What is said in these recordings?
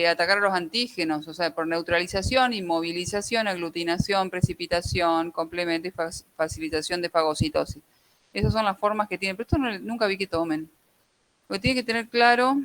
atacar a los antígenos, o sea, por neutralización, inmovilización, aglutinación, precipitación, complemento y facilitación de fagocitosis. Esas son las formas que tienen, pero esto nunca vi que tomen. Lo que tiene que tener claro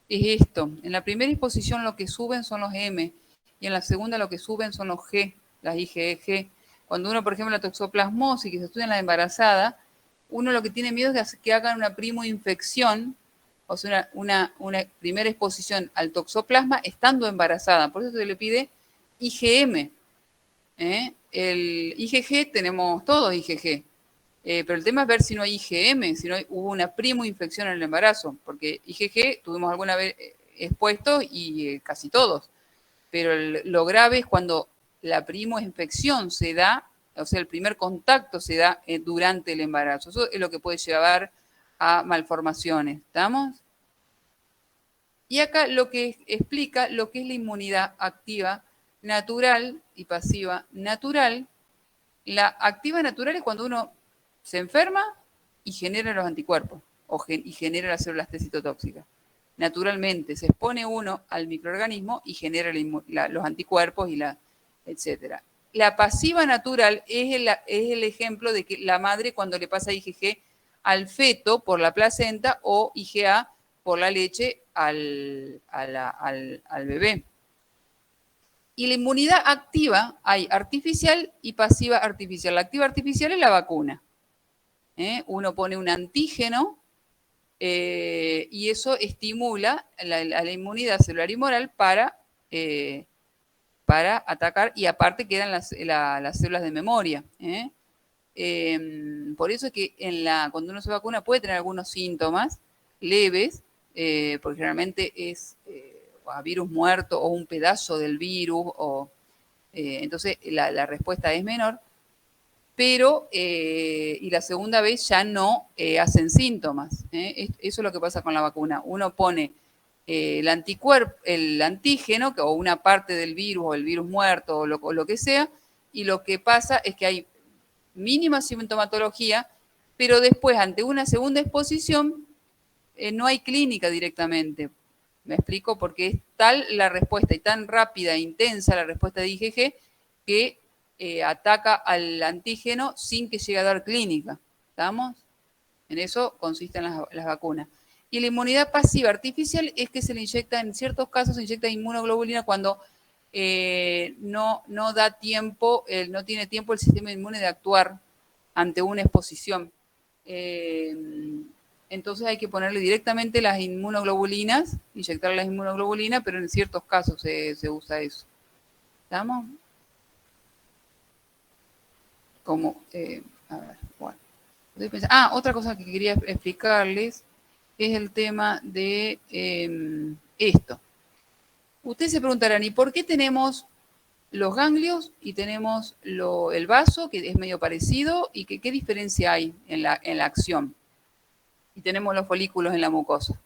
es esto. En la primera exposición lo que suben son los M y en la segunda lo que suben son los G, las IgG. Cuando uno, por ejemplo, la toxoplasmosis, que se estudia en la embarazada, uno lo que tiene miedo es que hagan una primoinfección, o sea, una primera exposición al toxoplasma estando embarazada. Por eso se le pide IgM. El IgG, tenemos todos IgG. Pero el tema es ver si no hay IgM, si no hubo una primoinfección en el embarazo, porque IgG tuvimos alguna vez expuestos y casi todos. Pero lo grave es cuando la primoinfección se da, o sea, el primer contacto se da durante el embarazo. Eso es lo que puede llevar a malformaciones. ¿Estamos? Y acá lo que explica lo que es la inmunidad activa natural y pasiva natural. La activa natural es cuando uno se enferma y genera los anticuerpos y genera las células T citotóxicas. Naturalmente se expone uno al microorganismo y genera los anticuerpos y etcétera. La pasiva natural es el ejemplo de que la madre cuando le pasa IgG al feto por la placenta o IgA por la leche al bebé. Y la inmunidad activa hay artificial y pasiva artificial. La activa artificial es la vacuna. Uno pone un antígeno y eso estimula la inmunidad celular y humoral para atacar, y aparte quedan las células de memoria. Por eso es que cuando uno se vacuna puede tener algunos síntomas leves, porque generalmente es virus muerto o un pedazo del virus, entonces la respuesta es menor, pero y la segunda vez ya no hacen síntomas. Eso es lo que pasa con la vacuna. Uno pone el anticuerpo, el antígeno, o una parte del virus, o el virus muerto, o lo que sea, y lo que pasa es que hay mínima sintomatología, pero después, ante una segunda exposición, no hay clínica directamente. ¿Me explico? Porque es tal la respuesta y tan rápida e intensa la respuesta de IgG que ataca al antígeno sin que llegue a dar clínica. ¿Estamos? En eso consisten las vacunas. Y la inmunidad pasiva artificial es que se le inyecta, en ciertos casos, se inyecta inmunoglobulina cuando no da tiempo, no tiene tiempo el sistema inmune de actuar ante una exposición. Entonces hay que ponerle directamente las inmunoglobulinas, inyectar las inmunoglobulinas, pero en ciertos casos se usa eso. ¿Estamos? Como, a ver, bueno. Otra cosa que quería explicarles es el tema de esto. Ustedes se preguntarán, ¿y por qué tenemos los ganglios y tenemos el vaso, que es medio parecido, y qué diferencia hay en la acción? Y tenemos los folículos en la mucosa.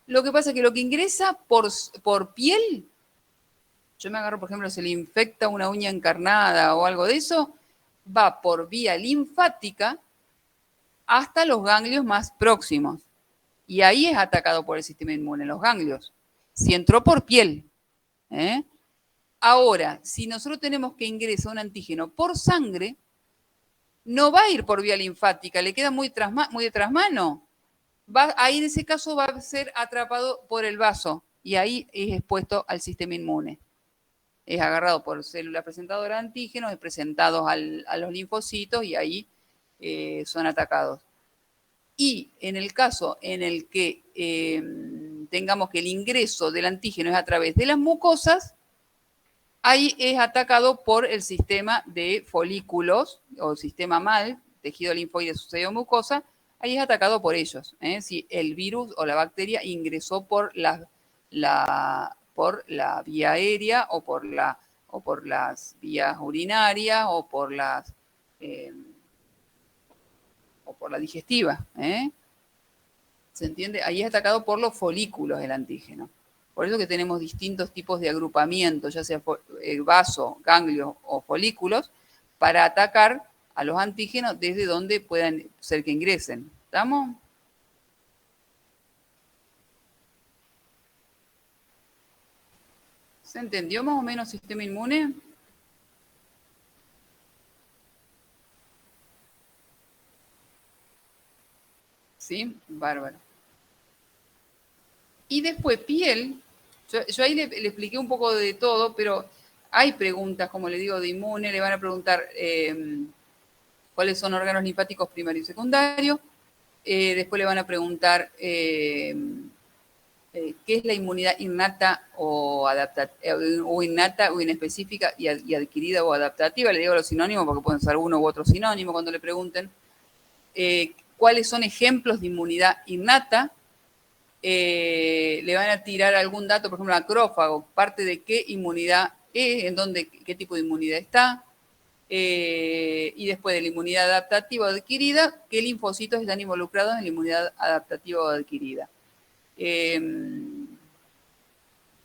Lo que pasa es que lo que ingresa por piel, yo me agarro, por ejemplo, se le infecta una uña encarnada o algo de eso, va por vía linfática hasta los ganglios más próximos. Y ahí es atacado por el sistema inmune, los ganglios. Si entró por piel. Ahora, si nosotros tenemos que ingresar un antígeno por sangre, no va a ir por vía linfática, le queda muy de trasmano. Ahí en ese caso va a ser atrapado por el vaso y ahí es expuesto al sistema inmune. Es agarrado por células presentadoras de antígenos, es presentados a los linfocitos y ahí son atacados. Y en el caso en el que tengamos que el ingreso del antígeno es a través de las mucosas, ahí es atacado por el sistema de folículos o sistema MAL, tejido linfoide sucedido mucosa, ahí es atacado por ellos. Si el virus o la bacteria ingresó por la vía aérea o por las vías urinarias o por la digestiva. ¿Se entiende? Ahí es atacado por los folículos el antígeno. Por eso que tenemos distintos tipos de agrupamientos, ya sea vaso, ganglios o folículos, para atacar a los antígenos desde donde puedan ser que ingresen. ¿Estamos? ¿Se entendió más o menos sistema inmune? Sí, bárbaro. Y después piel, yo ahí le expliqué un poco de todo, pero hay preguntas, como le digo, de inmune, le van a preguntar cuáles son órganos linfáticos primarios y secundarios, después le van a preguntar qué es la inmunidad innata o o innata o inespecífica y adquirida o adaptativa. Le digo los sinónimos porque pueden ser uno u otro sinónimo cuando le pregunten. ¿Cuáles son ejemplos de inmunidad innata? Le van a tirar algún dato, por ejemplo, acrófago, parte de qué inmunidad es, en dónde, qué tipo de inmunidad está. Y después de la inmunidad adaptativa o adquirida, qué linfocitos están involucrados en la inmunidad adaptativa o adquirida. ¿Qué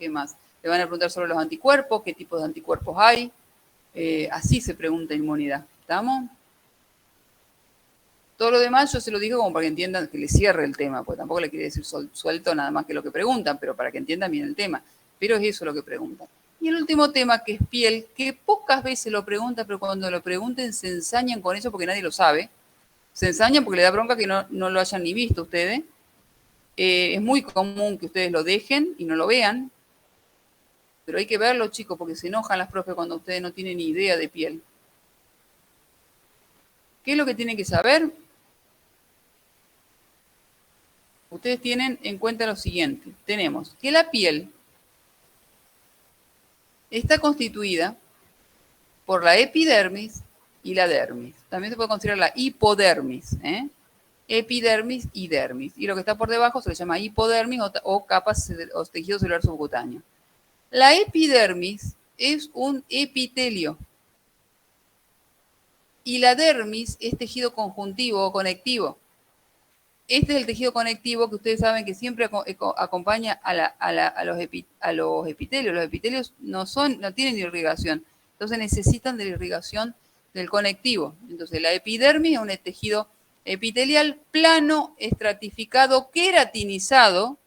más? Le van a preguntar sobre los anticuerpos, qué tipos de anticuerpos hay. Así se pregunta inmunidad. ¿Estamos? Todo lo demás yo se lo digo como para que entiendan, que le cierre el tema, porque tampoco le quiere decir suelto nada más que lo que preguntan, pero para que entiendan bien el tema. Pero es eso lo que preguntan. Y el último tema, que es piel, que pocas veces lo preguntan, pero cuando lo pregunten se ensañan con eso porque nadie lo sabe. Se ensañan porque le da bronca que no lo hayan ni visto ustedes. Es muy común que ustedes lo dejen y no lo vean, pero hay que verlo, chicos, porque se enojan las profes cuando ustedes no tienen ni idea de piel. ¿Qué es lo que tienen que saber? Ustedes tienen en cuenta lo siguiente. Tenemos que la piel está constituida por la epidermis y la dermis. También se puede considerar la hipodermis. Epidermis y dermis. Y lo que está por debajo se le llama hipodermis o capas o tejido celular subcutáneo. La epidermis es un epitelio. Y la dermis es tejido conjuntivo o conectivo. Este es el tejido conectivo que ustedes saben que siempre acompaña a los epitelios. Los epitelios no tienen irrigación, entonces necesitan de la irrigación del conectivo. Entonces la epidermis es un tejido epitelial plano, estratificado, queratinizado.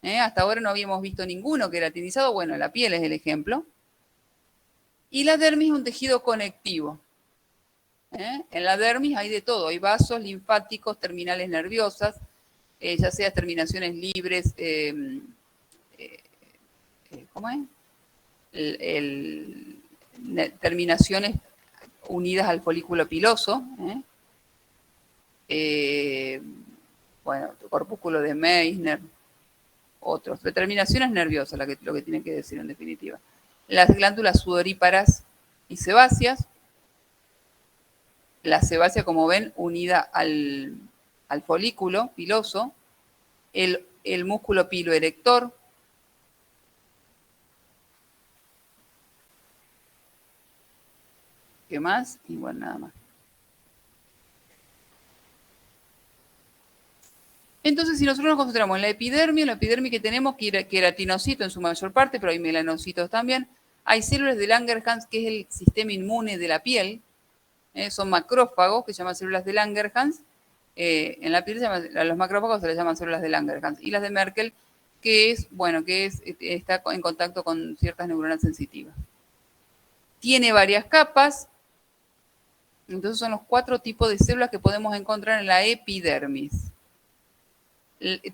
Hasta ahora no habíamos visto ninguno queratinizado. Bueno, la piel es el ejemplo. Y la dermis es un tejido conectivo. En la dermis hay de todo, hay vasos linfáticos, terminales nerviosas, ya sea terminaciones libres, ¿cómo es? Terminaciones unidas al folículo piloso, bueno, corpúsculo de Meissner, otros, terminaciones nerviosas, lo que tienen que decir en definitiva. Las glándulas sudoríparas y sebáceas, la sebácea, como ven, unida al folículo piloso, el músculo piloerector, ¿qué más? Y bueno, nada más. Entonces, si nosotros nos concentramos en la epidermis que tenemos, queratinocito en su mayor parte, pero hay melanocitos también, hay células de Langerhans, que es el sistema inmune de la piel, son macrófagos, que se llaman células de Langerhans. En la piel a los macrófagos se les llaman células de Langerhans. Y las de Merkel, que es, bueno, está en contacto con ciertas neuronas sensitivas. Tiene varias capas. Entonces son los 4 tipos de células que podemos encontrar en la epidermis.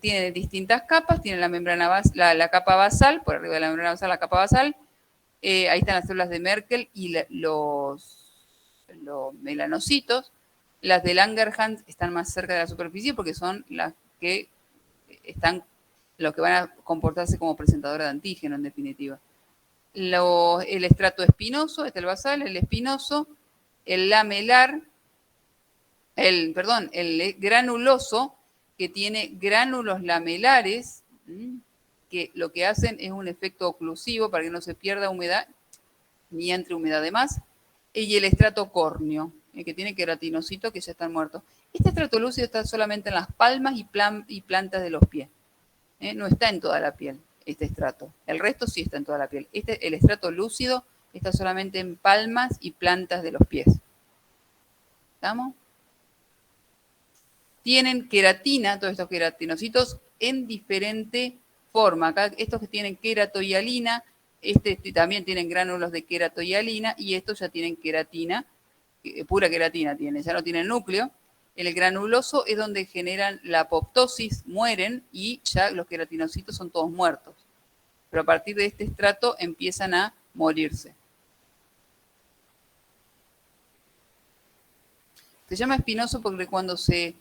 Tiene distintas capas, tiene la membrana la capa basal, por arriba de la membrana basal, la capa basal. Ahí están las células de Merkel y los melanocitos. Las de Langerhans están más cerca de la superficie porque son las que los que van a comportarse como presentadora de antígeno, en definitiva. El estrato espinoso, el basal, el espinoso, el lamelar, el granuloso, que tiene gránulos lamelares, que lo que hacen es un efecto oclusivo para que no se pierda humedad, ni entre humedad de más, y el estrato córneo, que tiene queratinocitos que ya están muertos. Este estrato lúcido está solamente en las palmas y plantas de los pies. No está en toda la piel, este estrato. El resto sí está en toda la piel. El estrato lúcido está solamente en palmas y plantas de los pies. ¿Estamos? Tienen queratina, todos estos queratinocitos, en diferente forma. Acá estos que tienen queratohialina También tienen gránulos de queratohialina y estos ya tienen queratina, pura queratina tiene, ya no tienen núcleo. El granuloso es donde generan la apoptosis, mueren y ya los queratinocitos son todos muertos. Pero a partir de este estrato empiezan a morirse. Se llama espinoso porque cuando se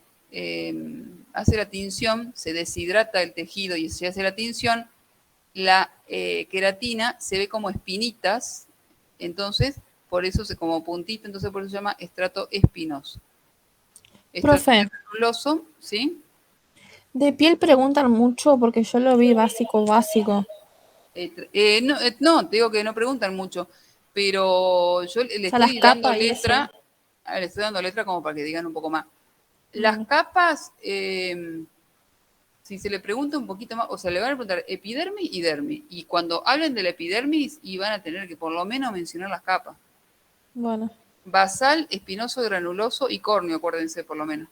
hace la tinción, se deshidrata el tejido y se hace la tinción, la queratina se ve como espinitas, entonces por eso como puntito, entonces por eso se llama estrato espinoso. Estrato Profe, granuloso, ¿sí? de piel preguntan mucho porque yo lo vi básico, básico. No, te digo que no preguntan mucho, pero yo O sea, las capas y eso. le estoy dando letra como para que digan un poco más. Las Bueno, capas, si se le pregunta un poquito más, o sea, le van a preguntar epidermis y dermis, y cuando hablen de la epidermis, y van a tener que por lo menos mencionar las capas. bueno. Basal, espinoso, granuloso y córneo, acuérdense por lo menos.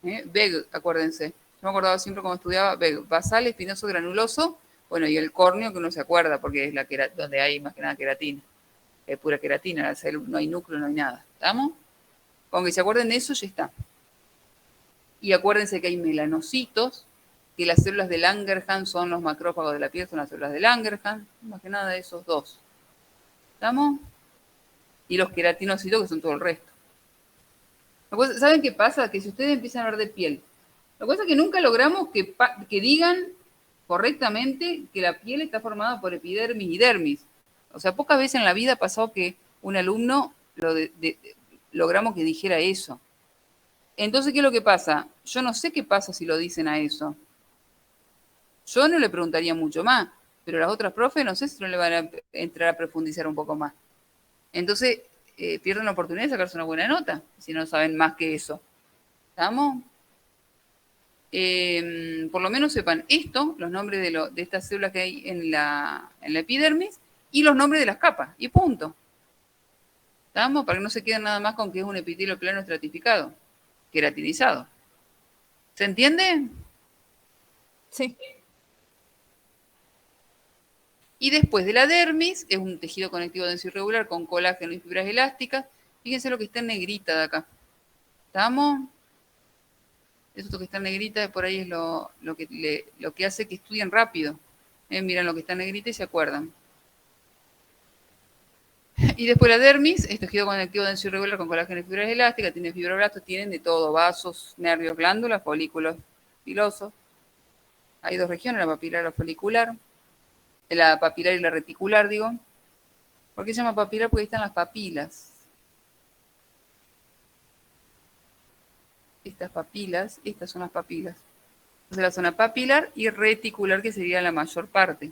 Beg, acuérdense. Yo me acordaba siempre cuando estudiaba Beg. Basal, espinoso, granuloso, bueno, y el córneo que uno se acuerda, porque es donde hay más que nada queratina. Es pura queratina, no hay núcleo, no hay nada. ¿Estamos? Con que se acuerden de eso, ya está. Y acuérdense que hay melanocitos, que las células de Langerhans son los macrófagos de la piel, son las células de Langerhans, más que nada de esos dos. ¿Estamos? Y los queratinocitos, que son todo el resto. ¿Saben qué pasa? Que si ustedes empiezan a hablar de piel, la cosa es que nunca logramos que digan correctamente que la piel está formada por epidermis y dermis. O sea, pocas veces en la vida ha pasado que un alumno logramos que dijera eso. Entonces, ¿qué es lo que pasa? Yo no sé qué pasa si lo dicen a eso. Yo no le preguntaría mucho más, pero las otras profes no sé si no le van a entrar a profundizar un poco más. Entonces, pierden la oportunidad de sacarse una buena nota, si no saben más que eso. ¿Estamos? Por lo menos sepan esto, los nombres de estas células que hay en la epidermis y los nombres de las capas, y punto. ¿Estamos? Para que no se queden nada más con que es un epitelio plano estratificado, queratinizado. ¿Se entiende? Sí. Y después de la dermis, es un tejido conectivo denso irregular con colágeno y fibras elásticas. Fíjense lo que está en negrita de acá. ¿Estamos? Esto que está en negrita, por ahí es lo que hace que estudien rápido. Miran lo que está en negrita y se acuerdan. Y después la dermis, es tejido conectivo denso irregular con colágeno y fibras elásticas, tiene fibroblastos, tienen de todo, vasos, nervios, glándulas, folículos pilosos. Hay dos regiones, la papilar y la folicular. La papilar y la reticular, digo. ¿Por qué se llama papilar? Porque ahí están las papilas. Estas papilas, estas son las papilas. Entonces la zona papilar y reticular, que sería la mayor parte.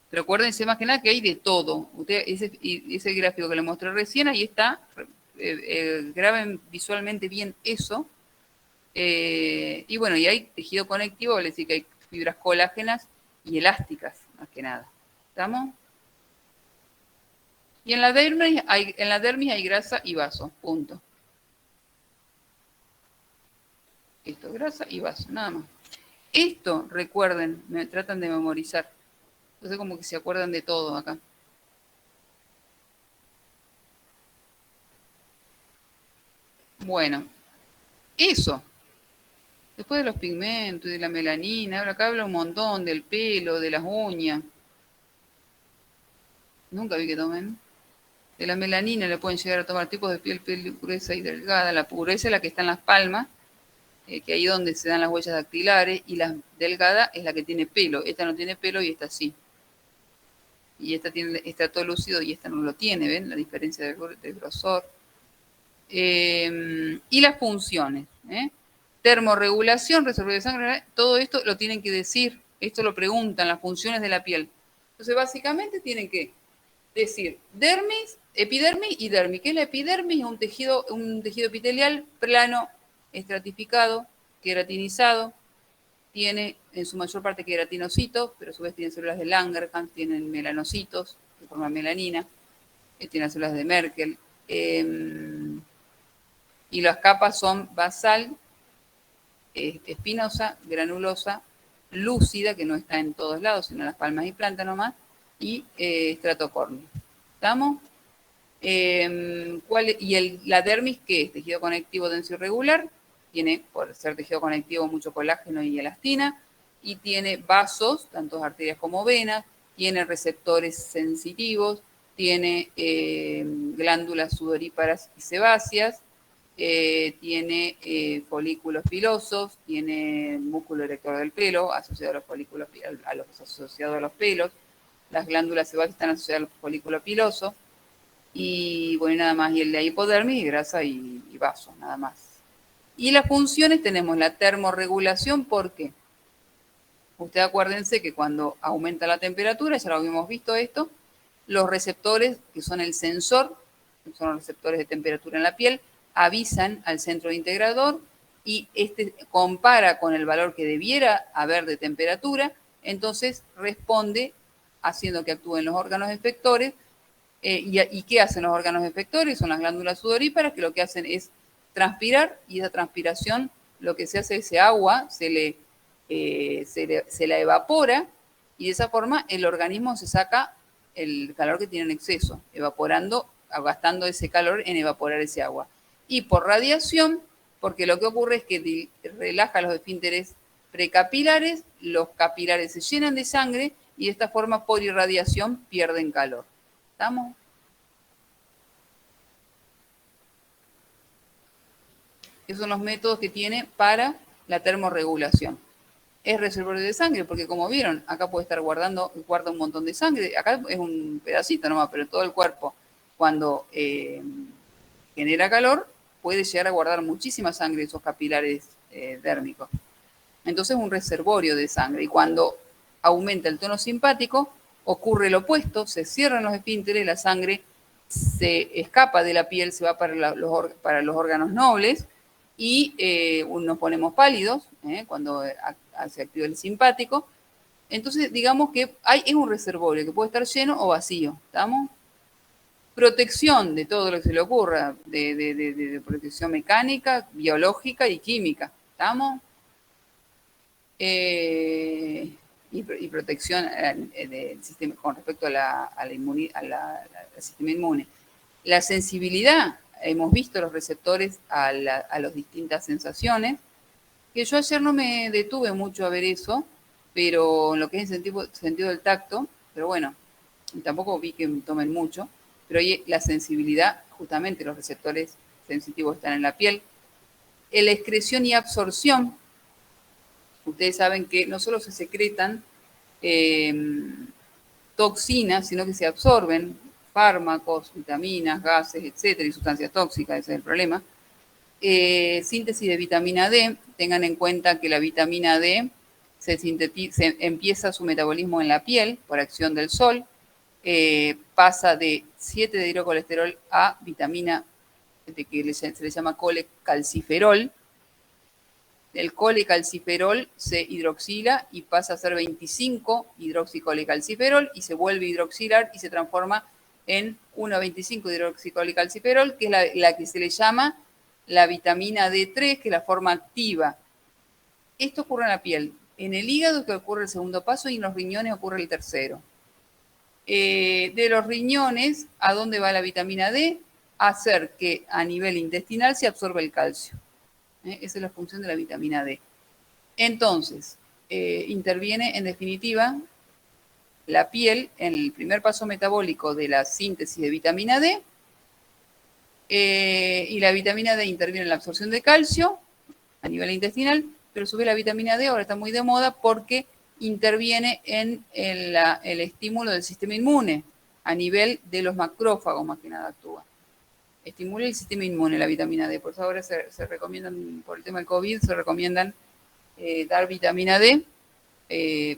Pero acuérdense más que nada que hay de todo. Ese gráfico que le mostré recién, ahí está. Graben visualmente bien eso. Y bueno, y hay tejido conectivo, es decir que hay fibras colágenas y elásticas, más que nada. ¿Estamos? Y en la dermis hay grasa y vaso, punto. Esto, grasa y vaso, nada más. Esto, recuerden, me tratan de memorizar. Entonces como que se acuerdan de todo acá. Bueno, eso. Después de los pigmentos y de la melanina, ahora acá habla un montón del pelo, de las uñas. Nunca vi que tomen. De la melanina le pueden llegar a tomar tipos de piel gruesa y delgada. La pureza es la que está en las palmas, que ahí donde se dan las huellas dactilares, y la delgada es la que tiene pelo. Esta no tiene pelo y esta sí. Y esta tiene estrato lúcido y esta no lo tiene, ¿ven? La diferencia del grosor. Y las funciones, termorregulación, reservorio de sangre, todo esto lo tienen que decir, esto lo preguntan, las funciones de la piel. Entonces, básicamente tienen que decir dermis, epidermis y dermis. ¿Qué es la epidermis? Es un tejido epitelial plano, estratificado, queratinizado, tiene en su mayor parte queratinocitos, pero a su vez tiene células de Langerhans, tienen melanocitos, que forman melanina, tiene las células de Merkel. Y las capas son basal, espinosa, granulosa, lúcida, que no está en todos lados, sino en las palmas y plantas nomás, y estratocornio. ¿Estamos? La dermis, que es tejido conectivo denso irregular, tiene, por ser tejido conectivo, mucho colágeno y elastina, y tiene vasos, tanto arterias como venas, tiene receptores sensitivos, tiene glándulas sudoríparas y sebáceas, tiene folículos pilosos, tiene músculo erector del pelo, asociado a los folículos, asociado a los pelos, las glándulas sebáceas están asociadas a los folículos pilosos, y bueno, nada más, y el de hipodermis, grasa y vaso, nada más. Y las funciones tenemos la termorregulación, ¿por qué? Ustedes acuérdense que cuando aumenta la temperatura, ya lo habíamos visto esto, los receptores, que son el sensor, que son los receptores de temperatura en la piel, avisan al centro integrador y este compara con el valor que debiera haber de temperatura, entonces responde haciendo que actúen los órganos efectores. ¿Y qué hacen los órganos efectores? Son las glándulas sudoríparas, que lo que hacen es transpirar, y esa transpiración, lo que se hace es ese agua, se la evapora, y de esa forma el organismo se saca el calor que tiene en exceso, evaporando, gastando ese calor en evaporar ese agua. Y por radiación, porque lo que ocurre es que relaja los esfínteres precapilares, los capilares se llenan de sangre, y de esta forma, por irradiación, pierden calor. ¿Estamos? Esos son los métodos que tiene para la termorregulación. Es reservorio de sangre, porque como vieron, acá puede estar guarda un montón de sangre. Acá es un pedacito nomás, pero todo el cuerpo, cuando genera calor, puede llegar a guardar muchísima sangre, esos capilares dérmicos. Entonces es un reservorio de sangre. Y cuando aumenta el tono simpático, ocurre lo opuesto, se cierran los esfínteres, la sangre se escapa de la piel, se va para los órganos nobles, y nos ponemos pálidos cuando se activa el simpático. Entonces, digamos que es un reservorio que puede estar lleno o vacío. ¿Estamos? Protección de todo lo que se le ocurra, de protección mecánica, biológica y química. ¿Estamos? Y protección del sistema con respecto al sistema inmune. La sensibilidad, hemos visto los receptores a las distintas sensaciones, que yo ayer no me detuve mucho a ver eso, pero en lo que es el sentido del tacto, pero bueno, tampoco vi que me tomen mucho, pero ahí la sensibilidad, justamente los receptores sensitivos están en la piel. La excreción y absorción, ustedes saben que no solo se secretan toxinas, sino que se absorben fármacos, vitaminas, gases, etcétera, y sustancias tóxicas, ese es el problema. Síntesis de vitamina D, tengan en cuenta que la vitamina D empieza su metabolismo en la piel por acción del sol, pasa de 7 de hidrocolesterol a vitamina, que se le llama colecalciferol. El colecalciferol se hidroxila y pasa a ser 25 hidroxicolecalciferol, y se vuelve a hidroxilar y se transforma en 1,25 hidroxicolecalciferol, que es la que se le llama la vitamina D3, que es la forma activa. Esto ocurre en la piel. En el hígado, que ocurre el segundo paso, y en los riñones ocurre el tercero. De los riñones, ¿a dónde va la vitamina D? A hacer que a nivel intestinal se absorba el calcio. Esa es la función de la vitamina D. Entonces, interviene en definitiva la piel en el primer paso metabólico de la síntesis de vitamina D, y la vitamina D interviene en la absorción de calcio a nivel intestinal, pero a su vez la vitamina D ahora está muy de moda porque interviene en el estímulo del sistema inmune a nivel de los macrófagos, más que nada actúa. Estimula el sistema inmune la vitamina D, por eso ahora se recomiendan, por el tema del COVID, se recomiendan dar vitamina D,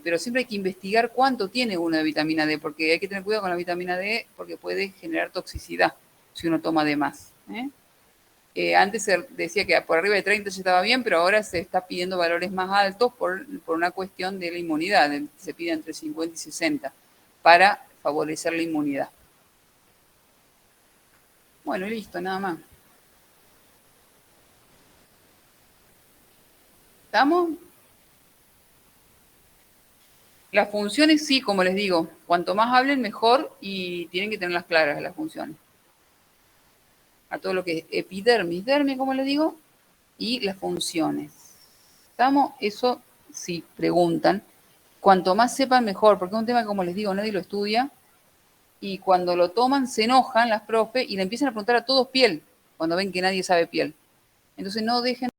pero siempre hay que investigar cuánto tiene uno de vitamina D, porque hay que tener cuidado con la vitamina D, porque puede generar toxicidad si uno toma de más. Antes se decía que por arriba de 30 ya estaba bien, pero ahora se está pidiendo valores más altos por una cuestión de la inmunidad. Se pide entre 50 y 60 para favorecer la inmunidad. Bueno, listo, nada más. ¿Estamos? Las funciones sí, como les digo, cuanto más hablen mejor y tienen que tenerlas claras las funciones. A todo lo que es epidermis, dermis, como les digo, y las funciones. ¿Estamos? Eso sí, preguntan. Cuanto más sepan mejor, porque es un tema que, como les digo, nadie lo estudia. Y cuando lo toman se enojan las profes y le empiezan a preguntar a todos piel, cuando ven que nadie sabe piel. Entonces no dejen